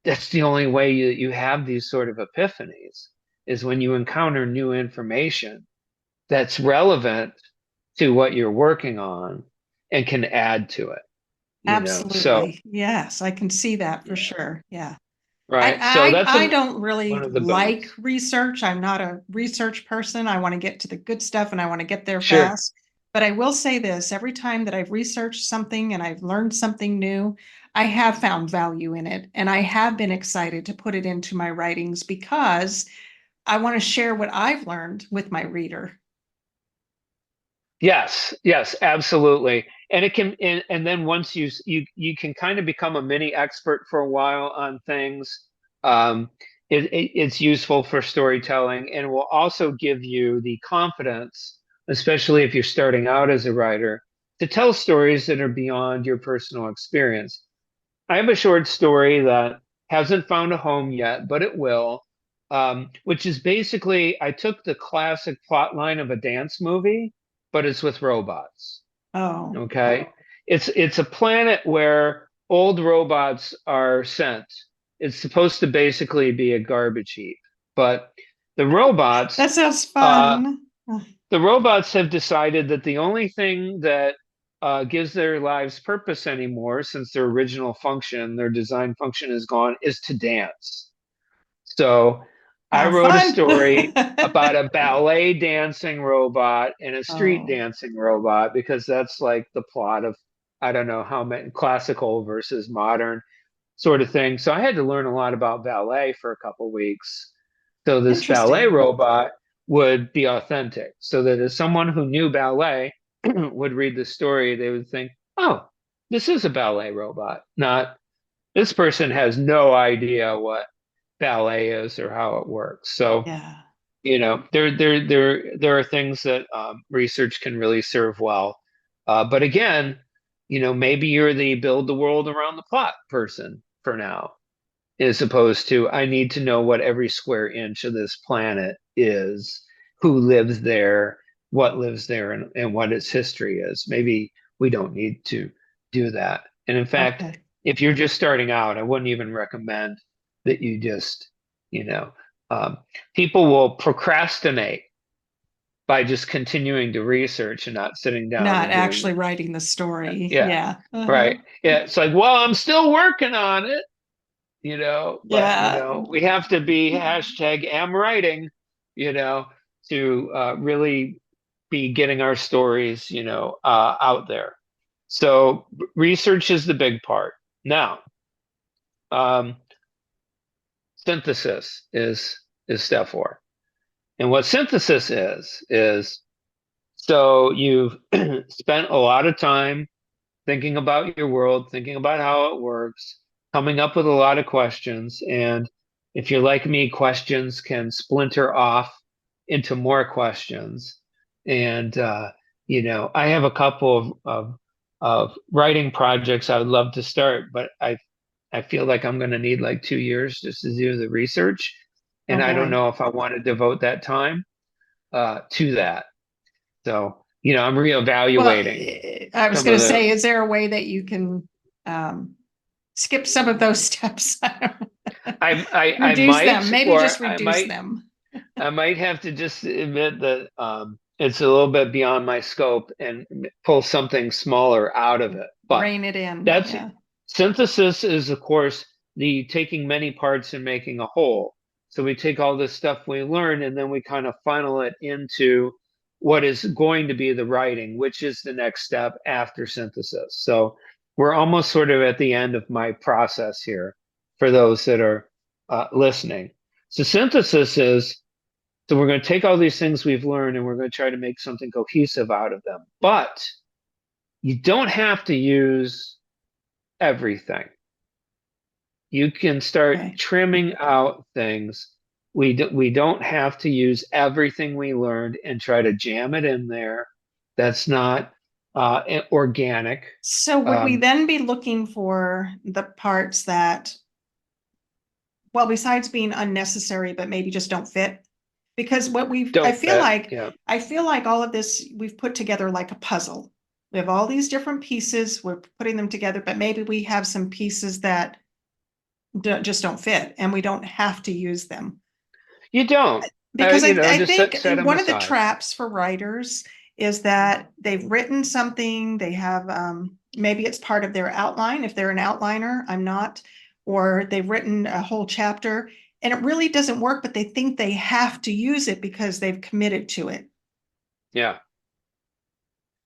that's the only way you have these sort of epiphanies is when you encounter new information that's relevant to what you're working on and can add to it, So, Absolutely. Yes, I can see that for yeah, sure. Yeah. right. So that's I don't really one of the like bones. research. I'm not a research person. I want to get to the good stuff and I want to get there Sure. fast. But I will say this, every time that I've researched something and I've learned something new, I have found value in it. And I have been excited to put it into my writings because I want to share what I've learned with my reader. Yes, yes, absolutely. And it can, and then once you can kind of become a mini expert for a while on things. Um, it's useful for storytelling and will also give you the confidence, especially if you're starting out as a writer, to tell stories that are beyond your personal experience. I have a short story that hasn't found a home yet, but it will, which is basically I took the classic plot line of a dance movie, but it's with robots. Oh, Okay. It's a planet where old robots are sent. It's supposed to basically be a garbage heap, but the robots that sounds uh, fun. the robots have decided that the only thing that gives their lives purpose anymore, since their original function, their design function is gone, is to dance. So I How wrote a fun. story about a ballet dancing robot and a street Oh, dancing robot because that's like the plot of, I don't know how many classical versus modern sort of thing. So I had to learn a lot about ballet for a couple weeks. So this ballet interesting. robot would be authentic, so that as someone who knew ballet would read the story, they would think, oh, this is a ballet robot, not this person has no idea what ballet is or how it works. So, Yeah. there are things that research can really serve well. But again, maybe you're the build the world around the plot person for now, as opposed to I need to know what every square inch of this planet is, who lives there, what lives there, and what its history is. Maybe we don't need to do that. And in fact, Okay. if you're just starting out, I wouldn't even recommend that you just, you know, um, people will procrastinate by just continuing to research and not sitting down Not and doing actually it. writing the story. Yeah, Yeah. Uh-huh. right. Yeah, it's like, well, I'm still working on it, but Yeah. we have to be hashtag am writing, you know, to really be getting our stories, out there. So research is the big part. Now, um, synthesis is step four. And what synthesis is so you've spent a lot of time thinking about your world, thinking about how it works, coming up with a lot of questions. And if you're like me, questions can splinter off into more questions. And, I have a couple of writing projects I would love to start, but I feel like I'm going to need like 2 years just to do the research. Oh And I don't boy. know if I want to devote that time to that. So, I'm Well, reevaluating I was some going of to the say, is there a way that you can skip some of those steps? I Reduce them. might, Maybe or just reduce them. I might have to just admit that it's a little bit beyond my scope and pull something smaller out of it. But Rein it in. that's Yeah. synthesis is, of course, the taking many parts and making a whole. So we take all this stuff we learn and then we kind of funnel it into what is going to be the writing, which is the next step after synthesis. So we're almost sort of at the end of my process here for those that are listening. So synthesis is so we're going to take all these things we've learned and we're going to try to make something cohesive out of them. But you don't have to use everything. You can start Okay. trimming out things We don't have to use everything we learned and try to jam it in there. That's not organic. So would we then be looking for the parts that, well, besides being unnecessary, but maybe just don't fit? Because what Don't fit. Yeah. I feel like all of this we've put together like a puzzle. We have all these different pieces, we're putting them together, but maybe we have some pieces that just don't fit and we don't have to use them. You don't. Because I Just think set them one of the aside. traps for writers is that they've written something, they have, maybe it's part of their outline, if they're an outliner, I'm not, or they've written a whole chapter and it really doesn't work, but they think they have to use it because they've committed to it. Yeah.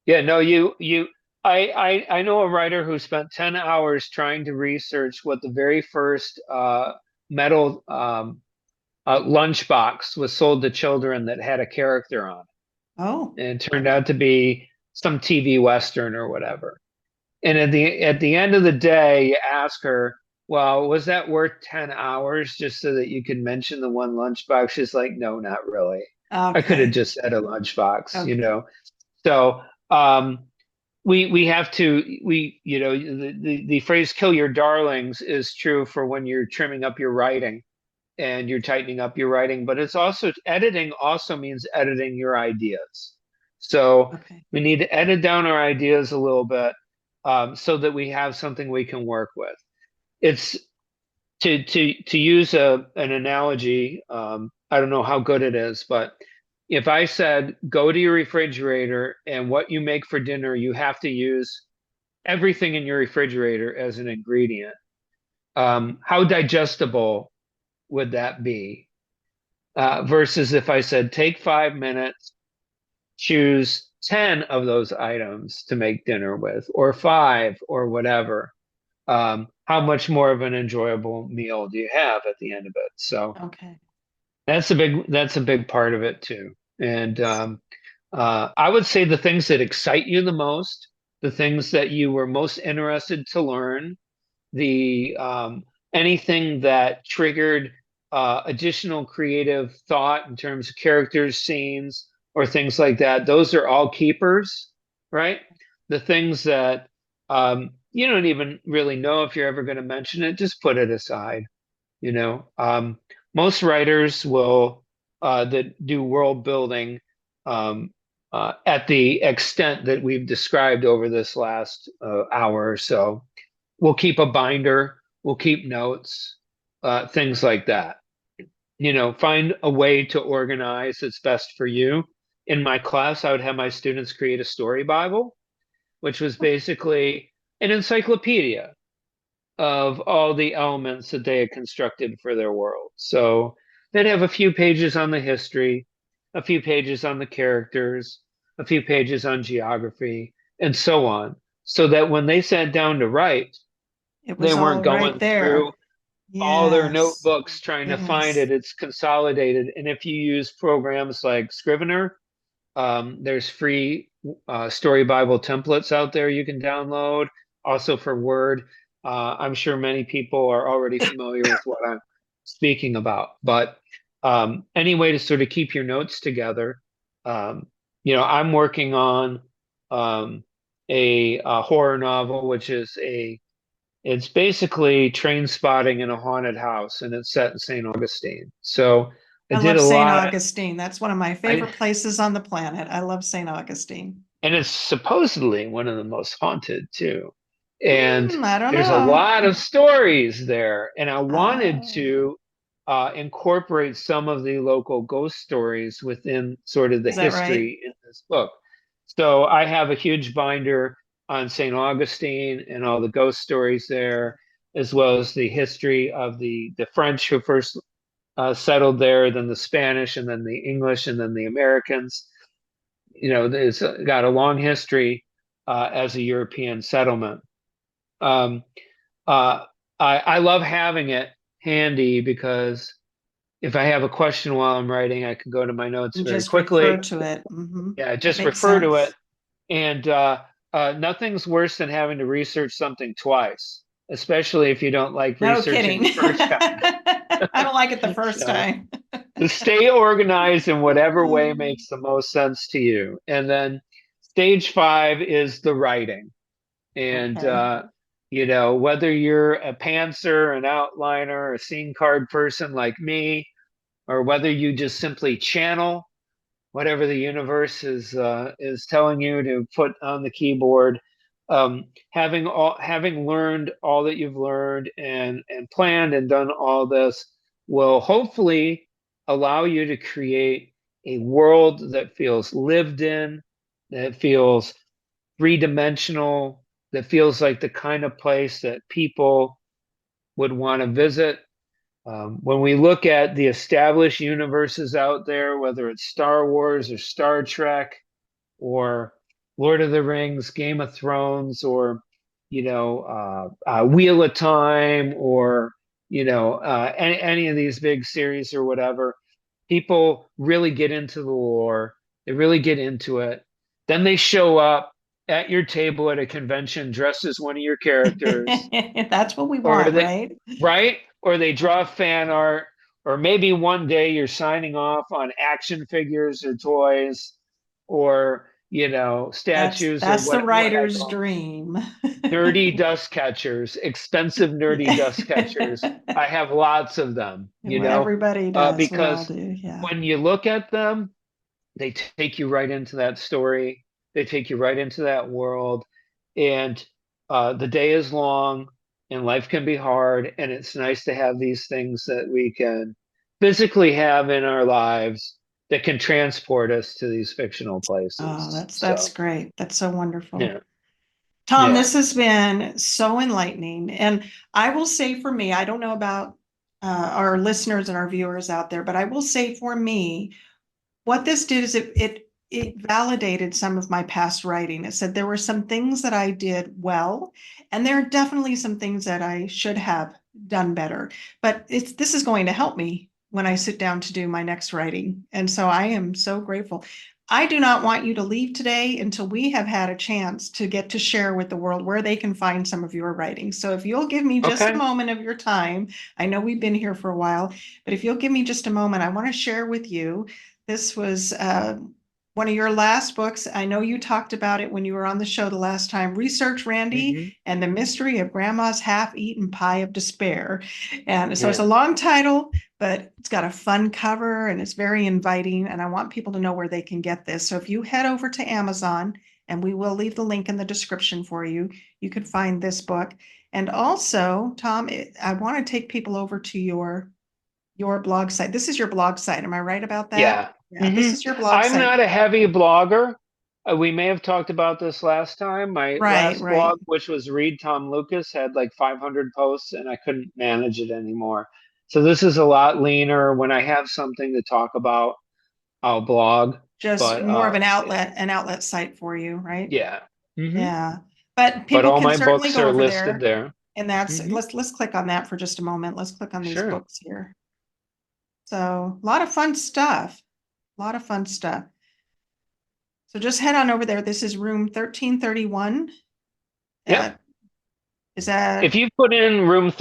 Yeah, no, I know a writer who spent 10 hours trying to research what the very first metal lunchbox was sold to children that had a character on Oh, it. And it turned out to be some TV Western or whatever. And at the end of the day, you ask her, well, was that worth 10 hours just so that you could mention the one lunchbox? She's like, no, not really. I could have okay. just said a lunchbox, you Okay. know. So we have to the phrase "kill your darlings" is true for when you're trimming up your writing and you're tightening up your writing, but it's also editing also means editing your ideas. So Okay. we need to edit down our ideas a little bit so that we have something we can work with. It's to use an analogy. I don't know how good it is, but if I said go to your refrigerator and what you make for dinner, you have to use everything in your refrigerator as an ingredient. How digestible would that be? Versus if I said take 5 minutes, choose 10 of those items to make dinner with, or five, or whatever. How much more of an enjoyable meal do you have at the end of it? So Okay. that's a big part of it too. And I would say the things that excite you the most, the things that you were most interested to learn, the anything that triggered additional creative thought in terms of characters, scenes, or things like that. Those are all keepers, right? The things that you don't even really know if you're ever going to mention it, just put it aside. You know, most writers will that do world building at the extent that we've described over this last hour or so. We'll keep a binder, we'll keep notes, things like that. You know, find a way to organize that's best for you. In my class, I would have my students create a story Bible, which was basically an encyclopedia of all the elements that they had constructed for their world. So they'd have a few pages on the history, a few pages on the characters, a few pages on geography, and so on. So that when they sat down to write, It they was weren't all going right through there. all their Yes. notebooks trying to find Yes. it. It's consolidated. And if you use programs like Scrivener, there's free Story Bible templates out there you can download, also for Word. I'm sure many people are already familiar with what I'm speaking about, but any way to sort of keep your notes together. Um, I'm working on a horror novel, which is it's basically train spotting in a haunted house, and it's set in St. Augustine. So I I did love a St. lot. Augustine. That's one of my I favorite places on the planet. I love St. Augustine. And it's supposedly one of the most haunted too. And I don't there's a know. lot of stories there. And I wanted Uh, to incorporate some of the local ghost stories within sort of the is that right? history in this book. So I have a huge binder on St. Augustine and all the ghost stories there, as well as the history of the French who first settled there, then the Spanish, and then the English, and then the Americans. It's got a long history as a European settlement. Um, uh, I love having it handy because if I have a question while I'm writing, I can go to my notes And very just refer quickly. to it. Yeah, That just makes refer to it. sense. And nothing's worse than having to research something twice. especially if you don't like No researching kidding. the first time. I don't like it the first So time. to stay organized in whatever way makes the most sense to you. And then stage 5 is the writing. And, Okay. whether you're a pantser, an outliner, a scene card person like me, or whether you just simply channel whatever the universe is telling you to put on the keyboard, having learned all that you've learned and planned and done all this will hopefully allow you to create a world that feels lived in, that feels three-dimensional, that feels like the kind of place that people would want to visit. When we look at the established universes out there, whether it's Star Wars or Star Trek or Lord of the Rings, Game of Thrones, or Wheel of Time, or any of these big series or whatever, people really get into the lore. They really get into it. Then they show up at your table at a convention dressed as one of your characters, That's what we or want, they right? right, or they draw fan art, or maybe one day you're signing off on action figures or toys, or statues or That's the what I writer's call dream. nerdy dust catchers, expensive nerdy dust catchers. I have lots of them, Everybody does. We all because do. Yeah. when you look at them, they take you right into that story. They take you right into that world. And the day is long and life can be hard. And it's nice to have these things that we can physically have in our lives that can transport us to these fictional Oh, places. that's So, great. That's so wonderful. yeah, Tom, yeah. this has been so enlightening. And I will say for me, I don't know about our listeners and our viewers out there, but I will say for me, what this did is it validated some of my past writing. It said there were some things that I did well, and there are definitely some things that I should have done better. But this is going to help me when I sit down to do my next writing. And so I am so grateful. I do not want you to leave today until we have had a chance to get to share with the world where they can find some of your writing. So if you'll give me just a Okay. moment of your time, I know we've been here for a while, but if you'll give me just a moment, I want to share with you. This was one of your last books. I know you talked about it when you were on the show the last time. Research Randy Hmm. and the Mystery of Grandma's Half-Eaten Pie of Despair. And so it's a Yeah. long title, but it's got a fun cover and it's very inviting. And I want people to know where they can get this. So if you head over to Amazon, and we will leave the link in the description for you, you can find this book. And also, Tom, I want to take people over to your blog site. This is your blog site. Am I right about that? Yeah. Yeah, this Hmm. is your blog I'm site. not a heavy blogger. We may have talked about this last time. My Right, last right. blog, which was Read Tom Lucas, had like 500 posts and I couldn't manage it anymore. So this is a lot leaner. When I have something to talk about, I'll blog. Just But more of an outlet site for you, right? yeah. Hmm. Yeah. But But people all can my certainly books go are over listed there. there. And that's Hmm. let's click on that for just a moment. Let's click on these Sure. books here. So a lot of fun stuff. A lot of fun stuff. So just head on over there. This is room 1331. Yep. Uh, is that If you put in It'll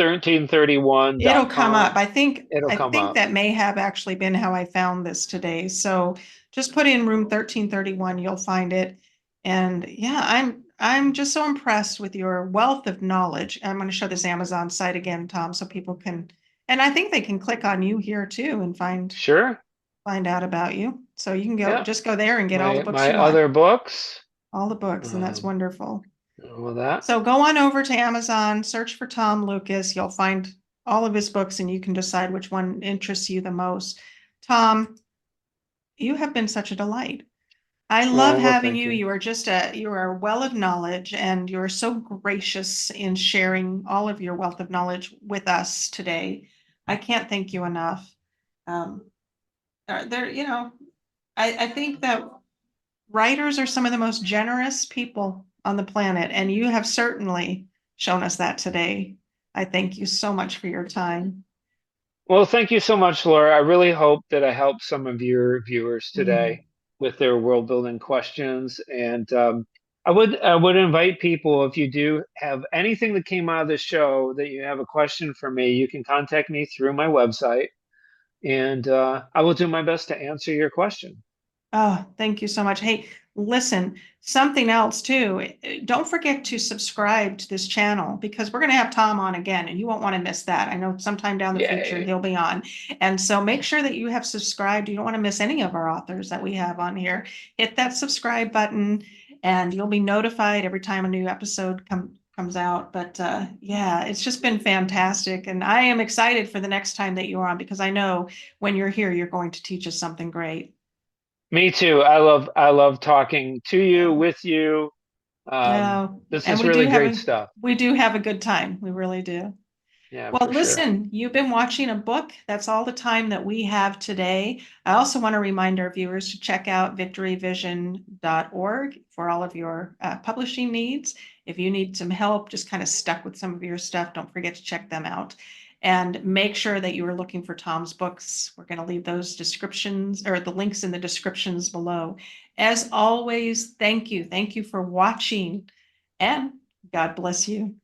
come up. room1331.com, it'll I come think up. that may have actually been how I found this today. So just put in room 1331, you'll find it. And yeah, I'm just so impressed with your wealth of knowledge. I'm going to show this Amazon site again, Tom, so people can, and I think they can click on you here too and Sure. find out about you. So you can Yep. just go there and get all the books My you want, other books. all the books, and that's Um, wonderful. all of that. So go on over to Amazon, search for Tom Lucas. You'll find all of his books and you can decide which one interests you the most. Tom, you have been such a delight. I love Oh, well, having thank you. you. You are a well of knowledge and you're so gracious in sharing all of your wealth of knowledge with us today. I can't thank you enough. Um, there, I think that writers are some of the most generous people on the planet, and you have certainly shown us that today. I thank you so much for your time. Well, thank you so much, Laura. I really hope that I helped some of your viewers Mhm. today with their world building questions. And I would invite people, if you do have anything that came out of the show that you have a question for me, you can contact me through my website, and I will do my best to answer your question. Oh, thank you so much. Hey, listen, something else too. Don't forget to subscribe to this channel because we're going to have Tom on again and you won't want to miss that. I know sometime down the future Yay. he'll be on. And so make sure that you have subscribed. You don't want to miss any of our authors that we have on here. Hit that subscribe button and you'll be notified every time a new episode comes out. But yeah, it's just been fantastic. And I am excited for the next time that you're on because I know when you're here, you're going to teach us something great. Me too. I love talking to you, with you. No, This and is really great stuff. we do have a good time. We really do. Yeah, Well, for sure. listen, you've been watching a book. That's all the time that we have today. I also want to remind our viewers to check out victoryvision.org for all of your publishing needs. If you need some help, just kind of stuck with some of your stuff, don't forget to check them out. And make sure that you are looking for Tom's books. We're going to leave those descriptions or the links in the descriptions below. As always, thank you. Thank you for watching and God bless you.